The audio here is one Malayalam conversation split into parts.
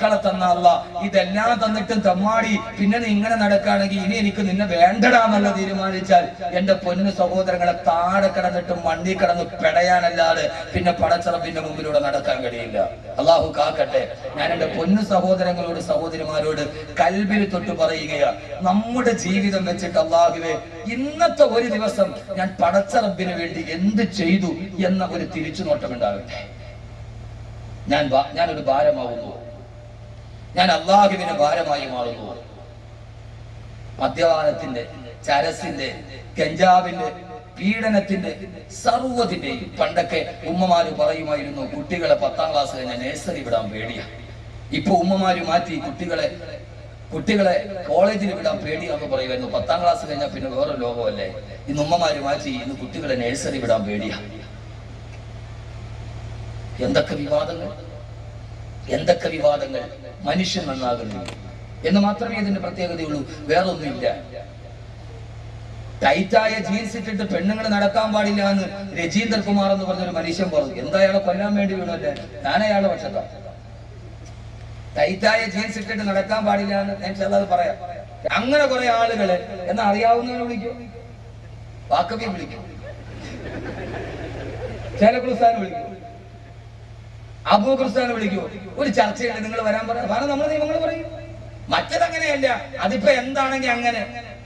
മക്കളെ തന്ന അല്ല, ഇതെല്ലാം തന്നിട്ടും തമ്മാടി പിന്നെ നീ ഇങ്ങനെ നടക്കുകയാണെങ്കിൽ ഇനി എനിക്ക് നിന്നെ വേണ്ടടാന്നുള്ള തീരുമാനിച്ചാൽ എന്റെ പൊന്നു സഹോദരങ്ങളെ താഴെ കിടന്നിട്ടും മണ്ണി കിടന്ന് പെടയാനല്ലാതെ പിന്നെ പടച്ചറപ്പിന്റെ മുമ്പിലൂടെ നടക്കാൻ കഴിയില്ല. അള്ളാഹു കാക്കട്ടെ. ഞാൻ എന്റെ പൊന്നു സഹോദരങ്ങളോട് സഹോദരിമാരോട് കൽബിൽ തൊട്ട് പറയുകയാ, നമ്മുടെ ജീവിതം വെച്ചിട്ട് അള്ളാഹുവേ ഇന്നത്തെ ഒരു ദിവസം ഞാൻ പടച്ചറപ്പിന് വേണ്ടി എന്ത് ചെയ്തു എന്ന ഒരു തിരിച്ചുനോട്ടം ഉണ്ടാകട്ടെ. ഞാനൊരു ഭാരമാവുന്നു, ഞാൻ അള്ളാഹുവിന് ഭാരമായി മാറുന്നു. മദ്യപാനത്തിന്റെ, ചരസിന്റെ, ഗഞ്ചാവിന്റെ, പീഡനത്തിന്റെ, സർവ്വതിന്റെയും പണ്ടൊക്കെ ഉമ്മമാര് പറയുമായിരുന്നു കുട്ടികളെ 10ാം ക്ലാസ് കഴിഞ്ഞാൽ നഴ്സറി വിടാൻ പേടിയാ. ഇപ്പൊ ഉമ്മമാര് മാറ്റി കുട്ടികളെ കോളേജിൽ വിടാൻ പേടിയാന്ന് പറയുമായിരുന്നു. 10ാം ക്ലാസ് കഴിഞ്ഞാൽ പിന്നെ വേറെ ലോകമല്ലേ. ഇന്ന് ഉമ്മമാര് മാറ്റി ഇന്ന് കുട്ടികളെ നഴ്സറി വിടാൻ പേടിയാ. എന്തൊക്കെ വിവാദങ്ങൾ. മനുഷ്യൻ നന്നാകുന്നു എന്ന് മാത്രമേ ഇതിന്റെ പ്രത്യേകതയുള്ളൂ, വേറൊന്നുമില്ല. ടൈറ്റായ ജീൻസ് ഇട്ടിട്ട് പെണ്ണുങ്ങൾ നടക്കാൻ പാടില്ല എന്ന് രജീന്ദർ കുമാർ എന്ന് പറഞ്ഞൊരു മനുഷ്യൻ പറഞ്ഞു. എന്താ അയാളെ കൊല്ലാൻ വേണ്ടി വീണല്ലേ? ഞാൻ അയാളുടെ പക്ഷത്താ. ടൈറ്റായ ജീൻസ് ഇട്ടിട്ട് നടക്കാൻ പാടില്ല എന്ന് ഞാൻ ചിലത് പറയാം. അങ്ങനെ കുറെ ആളുകളെ എന്നാ അറിയാവുന്നവനെ വിളിക്കും, വാക്കവ്യം വിളിക്കും, ചേലക്കുളുസ്ഥാനെ വിളിക്കും, അബൂ ക്രിസ്താനെ വിളിക്കുമോ? ഒരു ചർച്ചയുണ്ട്, നിങ്ങൾ വരാൻ പറയാം, നമ്മുടെ നിയമങ്ങൾ പറയും. മറ്റതങ്ങനെയല്ല. അതിപ്പോ എന്താണെങ്കിൽ അങ്ങനെ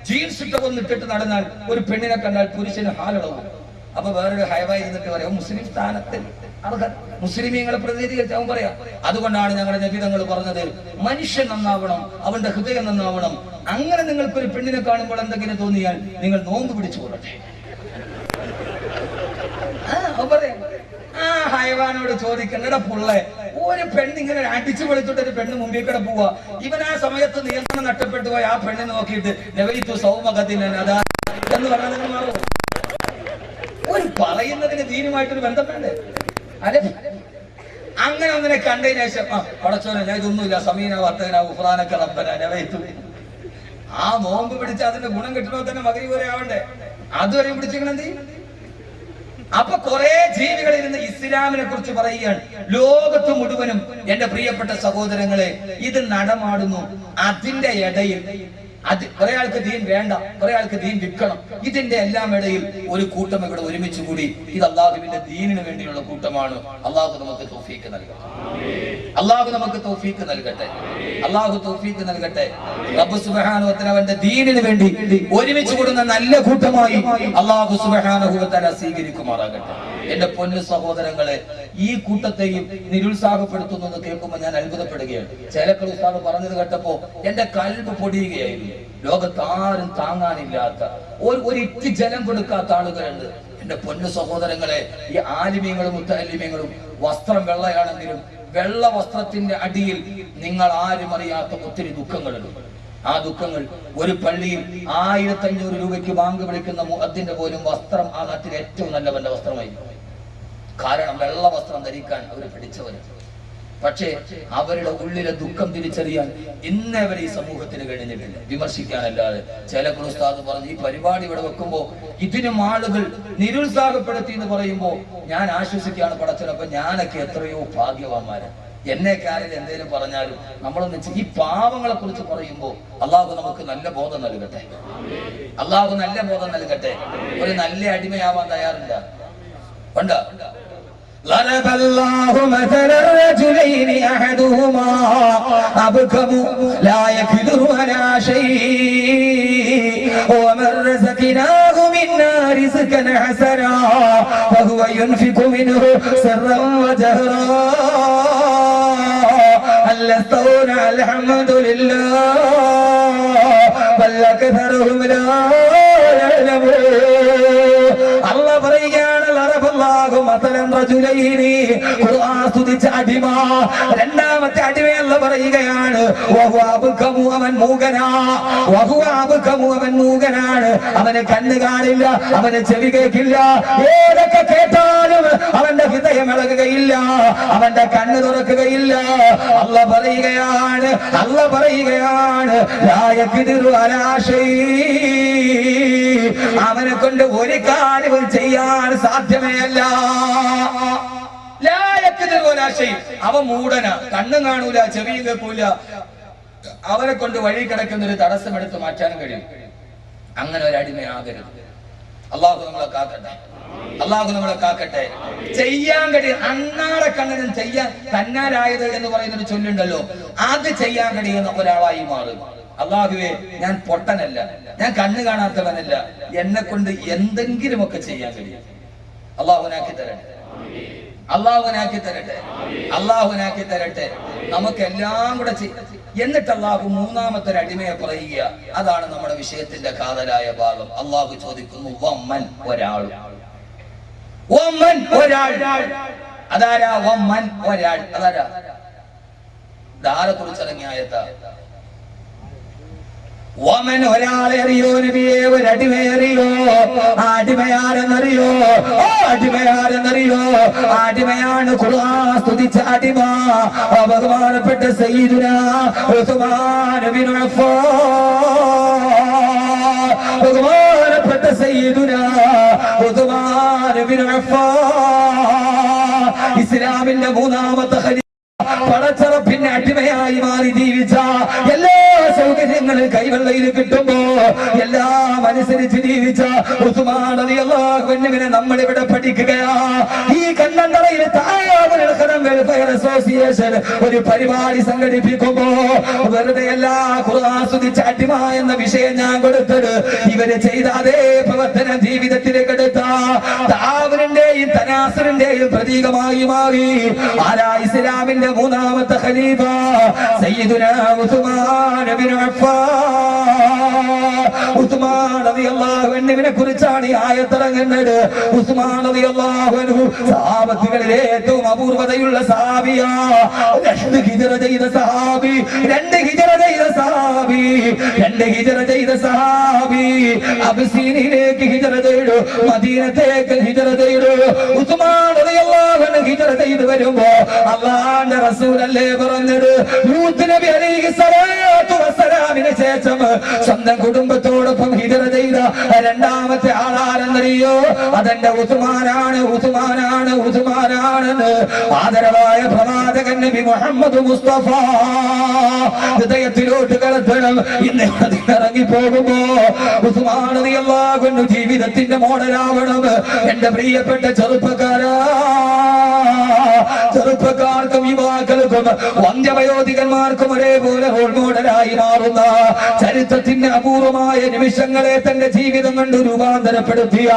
ജീൻസ് ഇട്ടൊന്നിട്ടിട്ട് നടന്നാൽ ഒരു പെണ്ണിനെ കണ്ടാൽ പുരുഷന് ഹാലളവും. അപ്പൊ വേറൊരു ഹൈവായി ഇരുന്നിട്ട് പറയാം മുസ്ലിം സ്ഥാനത്തിൽ മുസ്ലിമീങ്ങളെ പ്രതിനിധീകരിച്ച് അവൻ പറയാം. അതുകൊണ്ടാണ് ഞങ്ങളുടെ നബിതങ്ങൾ പറഞ്ഞത് മനുഷ്യൻ നന്നാവണം, അവന്റെ ഹൃദയം നന്നാവണം. അങ്ങനെ നിങ്ങൾക്കൊരു പെണ്ണിനെ കാണുമ്പോൾ എന്തെങ്കിലും തോന്നിയാൽ നിങ്ങൾ നോമ്പ് പിടിച്ചു കൊള്ളട്ടെ. ആ ഹൈവാനോട് ചോദിക്കണ്ടട പുള്ളെ, ഒരു പെണ്ണിങ്ങനെ അടിച്ചു പൊളിച്ചിട്ട് ഒരു പെണ്ണ് മുമ്പിൽ കൂടെ പോവാ, ഇവൻ ആ സമയത്ത് നിയന്ത്രണം നഷ്ടപ്പെട്ടു പോയി ആ പെണ്ണിനെ നോക്കിയിട്ട് നവൈതു സൗമഖത്തിൻ അതാ എന്ന് പറഞ്ഞാൽ നിങ്ങൾ മാറും. ഒരു പറയുന്നതിന് ദീനുമായിട്ടൊരു ബന്ധം വേണ്ടേ? അല്ലെ? അങ്ങനെ ഒന്നിനെ കണ്ടതിന് ശേഷം പടച്ചോനെ ഞാൻ ഇതൊന്നുമില്ല, സമീന വർത്തകന ഉഫ്രാനക്ക റബ്ബന നവൈതു, ആ നോമ്പ് പിടിച്ച് അതിന്റെ ഗുണം കിട്ടണോ തന്നെ മകരി പോലെ ആവണ്ടേ? അതുവരെ പിടിച്ചിരിക്കണെന്ത്? അപ്പൊ കുറെ ജീവികൾ ഇരുന്ന് ഇസ്ലാമിനെ കുറിച്ച് പറയുകയാണ്. ലോകത്ത് മുഴുവനും എന്റെ പ്രിയപ്പെട്ട സഹോദരങ്ങളെ ഇത് നടമാടുന്നു. അതിന്റെ ഇടയിൽ കുറെ ആൾക്ക് ദീൻ വേണ്ട, കുറെ ആൾക്ക് ദീൻ വിൽക്കണം. ഇതിന്റെ എല്ലാം ഇടയിൽ ഒരു കൂട്ടം ഇവിടെ ഒരുമിച്ച് കൂടി. ഇത് അള്ളാഹുവിന്റെ ദീനിന് വേണ്ടിയുള്ള കൂട്ടമാണ്. അള്ളാഹു നമുക്ക് തൗഫീഖ് നൽകട്ടെ. അള്ളാഹു നമുക്ക് തൗഫീഖ് നൽകട്ടെ. അള്ളാഹു തൗഫീഖ് നൽകട്ടെ. റബ്ബ് സുബ്ഹാനഹു വ തആല അവന്റെ ദീനിന് വേണ്ടി ഒരുമിച്ച് കൂടുന്ന നല്ല കൂട്ടമായി അള്ളാഹു സുബ്ഹാനഹു വ തആല സ്വീകരിക്കുമാറാകട്ടെ. എന്റെ പൊന്നു സഹോദരങ്ങളെ, ഈ കൂട്ടത്തെയും നിരുത്സാഹപ്പെടുത്തുന്നു എന്ന് കേൾക്കുമ്പോൾ ഞാൻ അത്ഭുതപ്പെടുകയാണ്. ചിലക്കൾ ഉസ്താദ് പറഞ്ഞത് കേട്ടപ്പോ എന്റെ കൽബ് പൊടിയുകയായിരുന്നു. ലോകത്ത് ആരും താങ്ങാനില്ലാത്ത ഒരു ഇറ്റി ജലം കൊടുക്കാത്ത ആളുകളുണ്ട്. എന്റെ പൊന്നു സഹോദരങ്ങളെ, ഈ ആലിമീങ്ങളും മുത്തഅല്ലിമീങ്ങളും വസ്ത്രം വെള്ളയാണെങ്കിലും വെള്ള വസ്ത്രത്തിന്റെ അടിയിൽ നിങ്ങൾ ആരും അറിയാത്ത ഒത്തിരി ദുഃഖങ്ങളുണ്ട്. ആ ദുഃഖങ്ങൾ ഒരു പള്ളിയിൽ 1500 രൂപയ്ക്ക് ബാങ്ക് വിളിക്കുന്ന മുഅദ്ദിന്റെ പോലും വസ്ത്രം ആ നാട്ടിൽ ഏറ്റവും നല്ലവന്റെ വസ്ത്രമായി. കാരണം വെള്ള വസ്ത്രം ധരിക്കാൻ അവർ പിടിച്ചവര്. പക്ഷേ അവരുടെ ഉള്ളിലെ ദുഃഖം തിരിച്ചറിയാൻ ഇന്നേ വരെ ഈ സമൂഹത്തിന് കഴിഞ്ഞിട്ടില്ല, വിമർശിക്കാനല്ലാതെ. ചില ഉസ്താദ് പറഞ്ഞു ഈ പരിപാടി ഇവിടെ വെക്കുമ്പോ ഇതിനും ആളുകൾ നിരുത്സാഹപ്പെടുത്തി എന്ന് പറയുമ്പോ ഞാൻ ആശ്വസിക്കുകയാണ് പടച്ചവൻ. അപ്പൊ ഞാനൊക്കെ എത്രയോ ഭാഗ്യവാന്മാര്. എന്നെയൊക്കെ ആരെങ്കിലും എന്തെങ്കിലും പറഞ്ഞാലും നമ്മളൊന്ന് ഈ പാവങ്ങളെ കുറിച്ച് പറയുമ്പോ അള്ളാഹു നമുക്ക് നല്ല ബോധം നൽകട്ടെ. അള്ളാഹു നല്ല ബോധം നൽകട്ടെ. ഒരു നല്ല അടിമയാവാൻ തയ്യാറുണ്ട്? ഉണ്ട്. ضرب الله مثلا رجلين احدهما ابكم لا يقدر على شيء ومن رزقناه منا رزقا حسنا فهو ينفق منه سرا وجهرا هل يستوون الحمد لله بل اكثرهم لا يعلمون. الله പറയുകയാണ് അടിമ, രണ്ടാമത്തെ അടിമയല്ല പറയുകയാണ് അവൻ മൂകനാണ്. അവന് കണ്ണ് കാണില്ല, അവന് ചെവി കേൾക്കില്ല, ഏതൊക്കെ കേട്ടാലും അവന്റെ ഹൃദയം ഇളകുകയില്ല, അവന്റെ കണ്ണ് തുറക്കുകയില്ല. അല്ല പറയുകയാണ് അവനെ കൊണ്ട് ഒരു കാര്യവും ചെയ്യാൻ സാധ്യമേ അല്ല. അവൻ മൂടന, കണ്ണും കാണൂല, ചെവിയും കേൾക്കൂല. അവനെ കൊണ്ട് വഴി കിടക്കുന്ന ഒരു തടസ്സം എടുത്ത് മാറ്റാനും കഴിയും. അങ്ങനെ ഒരു അടിമയാകരുത്. അള്ളാഹു നമ്മളെ കാക്കട്ടെ, അള്ളാഹു നമ്മളെ കാക്കട്ടെ. ചെയ്യാൻ കഴിയും അണ്ണാടെ കണ്ണനും ചെയ്യാൻ തന്നാലായത് എന്ന് പറയുന്നൊരു ചൊല്ലുണ്ടല്ലോ, അത് ചെയ്യാൻ കഴിയുന്ന ഒരാളായി മാറും. അള്ളാഹുവേ, ഞാൻ പൊട്ടനല്ല, ഞാൻ കണ്ണ് കാണാത്തവനല്ല, എന്നെ കൊണ്ട് എന്തെങ്കിലുമൊക്കെ ചെയ്യാൻ കഴിയും. അള്ളാഹുനാക്കി തരട്ടെ, അള്ളാഹുനാക്കി തരട്ടെ, അള്ളാഹുനാക്കി തരട്ടെ. നമുക്കെല്ലാം കൂടെ എന്നിട്ട് അള്ളാഹു മൂന്നാമത്തെ ഒരു അടിമയെ പറയുക. അതാണ് നമ്മുടെ വിഷയത്തിന്റെ കാതലായ ഭാഗം. അള്ളാഹു ചോദിക്കുന്നു, വമ്മൻ, ഒരാൾ. വമ്മൻ, ഒരാൾ. അതാരാ വമ്മൻ? ഒരാൾ. അതാരാ? ധാരെ കുറിച്ചിറങ്ങിയ ആയത്താ. വമൻ, ഒരാളെ അറിയോ നബിയെ? ഒരു അടിമയറിയോ? ആ അടിമയാരെന്നറിയോ? അടിമയാരെന്നറിയോ? അടിമയാണ് ഖുർആൻ സ്തുതിച്ച അടിമ, ബഹുമാനപ്പെട്ട സയ്യിദുനാ ഉസ്മാൻ ഇബ്നു അഫ്ഫാൻ. ബഹുമാനപ്പെട്ട സയ്യിദുനാ ഉസ്മാൻ ഇബ്നു അഫ്ഫാൻ ഇസ്ലാമിന്റെ മൂന്നാമത്തെ ഖലീഫ, പടച്ചറപ്പിന്റെ അടിമയായി മാറി ജീവിച്ച, എല്ലാ സൗകര്യങ്ങളും കൈവെള്ളയിൽ കിട്ടുമ്പോ എല്ലാം അനുസരിച്ച് ജീവിച്ച ഉസ്മാൻ റളിയല്ലാഹു അൻഹുവിനെ നമ്മൾ ഇവിടെ പഠിക്കുകയാ. ഈ കണ്ണന്തറയിൽ താവൂനുൽ ഖദം വെൽഫെയർ അസോസിയേഷൻ ഒരു പരിപാടി സംഘടിപ്പിക്കുമ്പോ വെറുതെ എല്ലാ ഖുർആൻ സ്തുതിച്ച അടിമ എന്ന വിഷയം ഞാൻ കൊടുത്തത് ഇവര് ചെയ്ത അതേ പ്രവർത്തനം ജീവിതത്തിലേക്ക് എടുത്ത താവൂനിന്റെയും തനാസുറിന്റെയും പ്രതീകമായി മാറി. ആരാ? ഇസ്ലാമിന്റെ മൂന്നാമത്തെ ഖലീഫ സയ്യിദുനാ ഉസ്മാൻ ഇബ്നു അഫ്ഫാൻ. ഉസ്മാൻ റളിയല്ലാഹു അൻഹുവിനെ കുറിച്ചാണ് ഈ ആയത്തിറങ്ങുന്നത്. ഉസ്മാൻ റളിയല്ലാഹു അൻഹു സഹാബത്തികളിലെ ഏറ്റവും അപൂർവതയുള്ള സഹാബിയാ. രണ്ട് ഹിജ്റ ചെയ്ത സഹാബി, രണ്ട് ഹിജ്റ ചെയ്ത സഹാബി, രണ്ട് ഹിജ്റ ചെയ്ത സഹാബി. അബ്സീനിലേക്ക് ഹിജ്റ ചെയ്തു, മദീനത്തേക്ക് ഹിജ്റ ചെയ്തു. ഉസ്മാൻ റളിയല്ലാഹു അൻഹു ഹിജ്റ ചെയ്തു വരുമ്പോ അല്ലാഹുവിന്റെ റസൂലല്ലേ പറഞ്ഞത്, ലൂത്ത് നബി അലൈഹിസ്സലാത്തു വസ്സലാമിന് ശേഷം സ്വന്തം കുടുംബത്തോടൊപ്പം ഹിജ്റ ചെയ്ത രണ്ടാമത്തെ ആളാരെന്നറിയോ? അതെന്റെ ഉസ്മാനാണ്, ഉസ്മാനാണ്, ഉസ്മാനാണെന്ന് ആദരവായ പ്രവാചകൻ നബി മുഹമ്മദ് മുസ്തഫ ഹൃദയത്തിലോട്ട് കടത്തണം. ഇന്ന് ഇറങ്ങി പോകുമ്പോ ഉസ്മാൻ റളിയല്ലാഹു അൻഹു ജീവിതത്തിന്റെ മോഡലാവണം. എന്റെ പ്രിയപ്പെട്ട ചെറുപ്പക്കാരാ, ചെറുപ്പക്കാർക്കും യുവാക്കൾക്കും വന്ധ്യവയോധികന്മാർക്കും ഒരേപോലെ റോൾ മോഡലായി മാറുന്ന ചരിത്രത്തിന്റെ അപൂർവമായ നിമിഷങ്ങളെ തന്റെ ജീവിതം കൊണ്ട് രൂപാന്തരപ്പെടുത്തിയ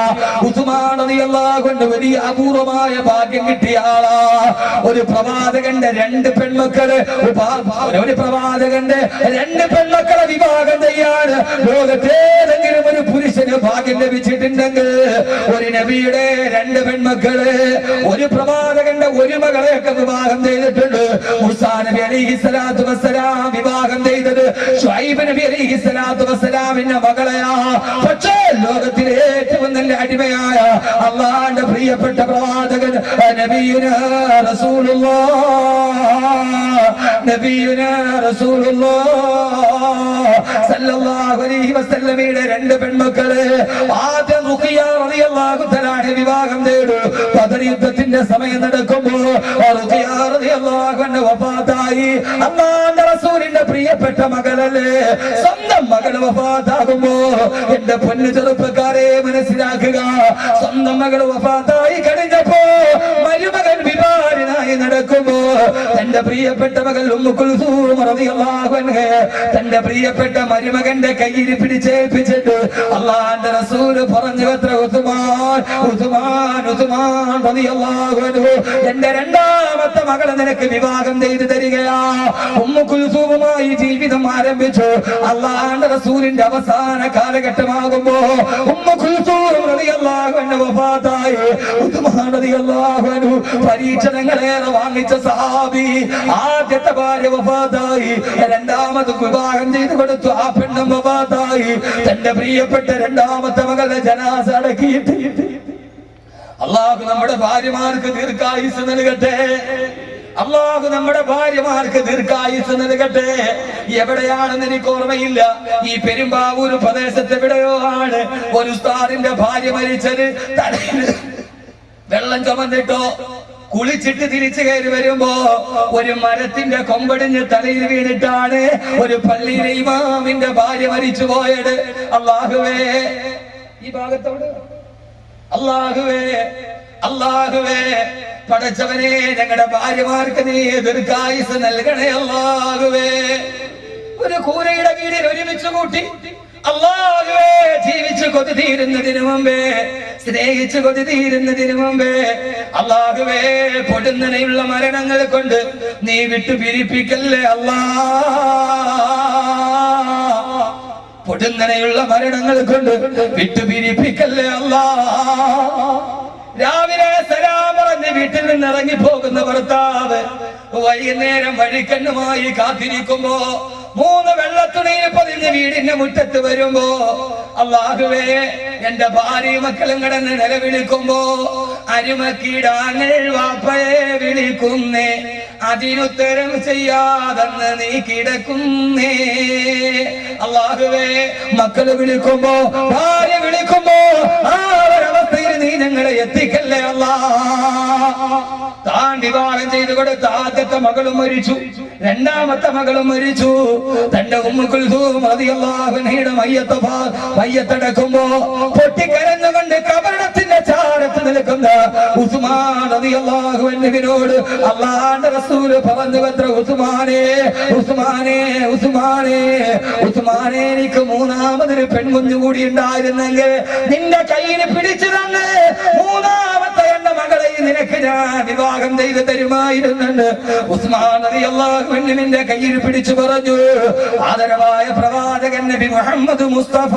ഉസ്മാൻ റളിയല്ലാഹു അൻഹു വലിയ അപൂർവമായ ഭാഗ്യം കിട്ടിയ ആളാ. ഒരു പ്രവാചകന്റെ രണ്ട് പെൺമക്കള്, ഒരു പ്രവാചകന്റെ രണ്ട് പെൺമക്കളെ വിവാഹം ചെയ്യാണ് ലോകത്തേതെങ്കിലും ഒരു പുരുഷന് ഭാഗ്യം ലഭിച്ചിട്ടുണ്ടെങ്കിൽ ഒരു നബിയുടെ രണ്ട് പെൺമക്കള്, ഒരു പ്രവാചകന്റെ ഒരു മകളെയൊക്കെ വിവാഹം ചെയ്തിട്ടുണ്ട്. മൂസാ നബി അലൈഹിസ്സലാത്തു വസ്സലാം വിവാഹം ചെയ്തത് ശുഐബ് നബി അലൈഹിസ്സലാത്തു വസ്സലാമിന്റെ മകളെയാ. പക്ഷേ ലോകത്തിലെ ഏറ്റവും നല്ല അടിമയായ അല്ലാഹുവിന്റെ പ്രിയപ്പെട്ട പ്രവാചകൻ നബിയുനാ റസൂലുള്ളാഹ്, നബിയുനാ റസൂലുള്ളാഹ് സല്ലല്ലാഹു അലൈഹി വസല്ലമയുടെ രണ്ട് പെൺമക്കളെ ആദ്യം റുഖിയ റളിയല്ലാഹു തആല വിവാഹം ചെയ്തു. ബദർ യുദ്ധത്തിന്റെ സമയം നടക്കുമ്പോൾ റുഖിയ റളിയല്ലാഹു അൻഹ വഫാത്തായി. അല്ലാഹുവിന്റെ റസൂലിന്റെ പ്രിയപ്പെട്ട മകളല്ലേ, സ്വന്തം മകൾ വഫാത്താകുമ്പോ എന്റെ പൊന്നു ചെറുപ്പക്കാരെ മനസ്സിലാക്കുക, സ്വന്തം മകൾ വഫാത്തായി കഴിഞ്ഞപ്പോ മരുമകൻ വിവാഹിതനായി നടക്കുമ്പോ തന്റെ പ്രിയപ്പെട്ട മകൾ ഉമ്മു കുൽസൂം റളിയല്ലാഹു അൻഹ തന്റെ പ്രിയപ്പെട്ട മരുമകന്റെ കയ്യിൽ പിടിച്ചേൽപ്പിച്ചിട്ട് അല്ലാഹുവിന്റെ റസൂൽ പറഞ്ഞു, എത്ര ഉസ്മാൻ, ഉസ്മാൻ, ഉസ്മാൻ റളിയല്ലാഹു അൻഹു എന്റെ രണ്ടാമത്തെ മകളെ നിനക്ക് വിവാഹം ചെയ്തു തരികയാ. ഉമ്മു കുൽസൂമുമായി ജീവിതം ആരംഭിച്ചു. അല്ലാഹുവിന്റെ റസൂലിന്റെ അവസാന കാലഘട്ടമാകുമ്പോ ഉമ്മു കുൽസൂം റളിയല്ലാഹു അൻഹ വഫാത്തായി. ഉസ്മാൻ റളിയല്ലാഹു അൻഹു പരീക്ഷണങ്ങളേറെ വാങ്ങിച്ച സഹാബി. ആദ്യത്തെ ഭാര്യ വഫാത്തായി, രണ്ടാമത് വിവാഹം ചെയ്തു കൊടുത്തു. ആ പെണ്ണും വഫാത്തായി. തന്റെ പ്രിയപ്പെട്ട രണ്ടാമത്തെ മകളുടെ ജനാസ അടക്കിയിട്ട് അല്ലാഹു നമ്മുടെ ഭാര്യമാർക്ക് ദീർഘായുസ് നൽകട്ടെ. അല്ലാഹു നമ്മുടെ ഭാര്യമാർക്ക് ദീർഘായുസ് നൽകട്ടെ. എവിടെയാണെന്ന് എനിക്ക് ഓർമ്മയില്ല, ഈ പെരുമ്പാവൂർ പ്രദേശത്ത് എവിടെയോ ആണ് ഒരു ഉസ്താദിന്റെ ഭാര്യ മരിച്ചത്. തലയിൽ വെള്ളം ചുമന്നിട്ടോ കുളിച്ചിട്ട് തിരിച്ചു കയറി വരുമ്പോ ഒരു മരത്തിന്റെ കൊമ്പടിഞ്ഞ് തലയിൽ വീണിട്ടാണ് ഒരു പള്ളിയിലെ ഇമാമിന്റെ ഭാര്യ മരിച്ചു പോയത്. അല്ലാഹുവേ, ഈ ഭാഗത്തോട് അല്ലാഹുവേ, അല്ലാഹുവേ, പടച്ചവനെ, ഞങ്ങളുടെ ഭാര്യമാർക്ക് നീ ദീർഘായുസ് നൽകണേ അല്ലാഹുവേ. ഒരു കൂരയുടെ കീഴിൽ ഒരുമിച്ച് കൂട്ടി അല്ലാഹുവേ, ജീവിച്ചു കൊതി തീരുന്നതിന് മുമ്പേ, സ്നേഹിച്ചു കൊതി തീരുന്നതിന് മുമ്പേ അല്ലാഹുവേ, പൊടുന്നനെയുള്ള മരണങ്ങൾ കൊണ്ട് നീ വിട്ടു പിരിപ്പിക്കല്ലേ അല്ലാ. പൊടുന്നനെയുള്ള മരണങ്ങൾ കൊണ്ട് വിട്ടുപിരിപ്പിക്കല്ലേ അല്ലാ. രാവിലെ സലാം പറഞ്ഞ് വീട്ടിൽ നിന്ന് ഇറങ്ങി പോകുന്ന ഭർത്താവ് വൈകുന്നേരം വഴിക്കണ്ണുമായി കാത്തിരിക്കുമ്പോ 3 വെള്ളത്തുണിയിൽ പൊതിഞ്ഞ് വീടിന്റെ മുറ്റത്ത് വരുമ്പോ അല്ലാഹുവേ, എന്റെ ഭാര്യ മക്കളും കിടന്ന് നിലവിളിക്കുമ്പോ അരുമക്കിടാങ്ങൾ വാപ്പയെ വിളിക്കുന്നേ, അതിനുത്തരം ചെയ്യാതെന്ന് നീ കിടക്കുന്നേ. അല്ലാഹുവേ, മക്കള് വിളിക്കുമ്പോ, ഭാര്യ വിളിക്കുമ്പോ ആ ഒരവസ്ഥയിൽ നീ ഞങ്ങളെ എത്തിക്കല്ലേ അല്ലാ. താൻ വിവാഹം ചെയ്തു കൊടുത്ത ആദ്യത്തെ മകളും മരിച്ചു, രണ്ടാമത്തെ മകളും മരിച്ചു. തന്റെ ഉമ്മു കുൽസൂം റളിയല്ലാഹു അൻഹയുടെ മയ്യത്തടക്കുമ്പോ പൊട്ടിക്കരഞ്ഞുകൊണ്ട് കബറിടത്തിന്റെ ചാരത്ത് നിൽക്കുന്ന ഉസ്മാൻ റളിയല്ലാഹു അൻഹുവിനോട് അല്ലാഹുവിന്റെ റസൂൽ പറഞ്ഞു, അത്ര ഉസ്മാനേ, ഉസ്മാനേ, ഉസ്മാനേ, ഉസ്മാനേ, എനിക്ക് മൂന്നാമതൊരു പെൺകുഞ്ഞു കൂടി ഉണ്ടായിരുന്നെങ്കിൽ നിന്റെ കയ്യിൽ പിടിച്ചു തന്നെ മൂന്നാമത്തെ എന്റെ മകളെ നിനക്ക് ഞാൻ വിവാഹം ചെയ്ത് തരുമായിരുന്നെന്ന് ഉസ്മാൻ റളിയല്ലാഹു അൻഹുവിന്റെ കയ്യിൽ പിടിച്ചു പറഞ്ഞു ആദരവായ പ്രവാചകൻ നബി മുഹമ്മദ് മുസ്തഫ.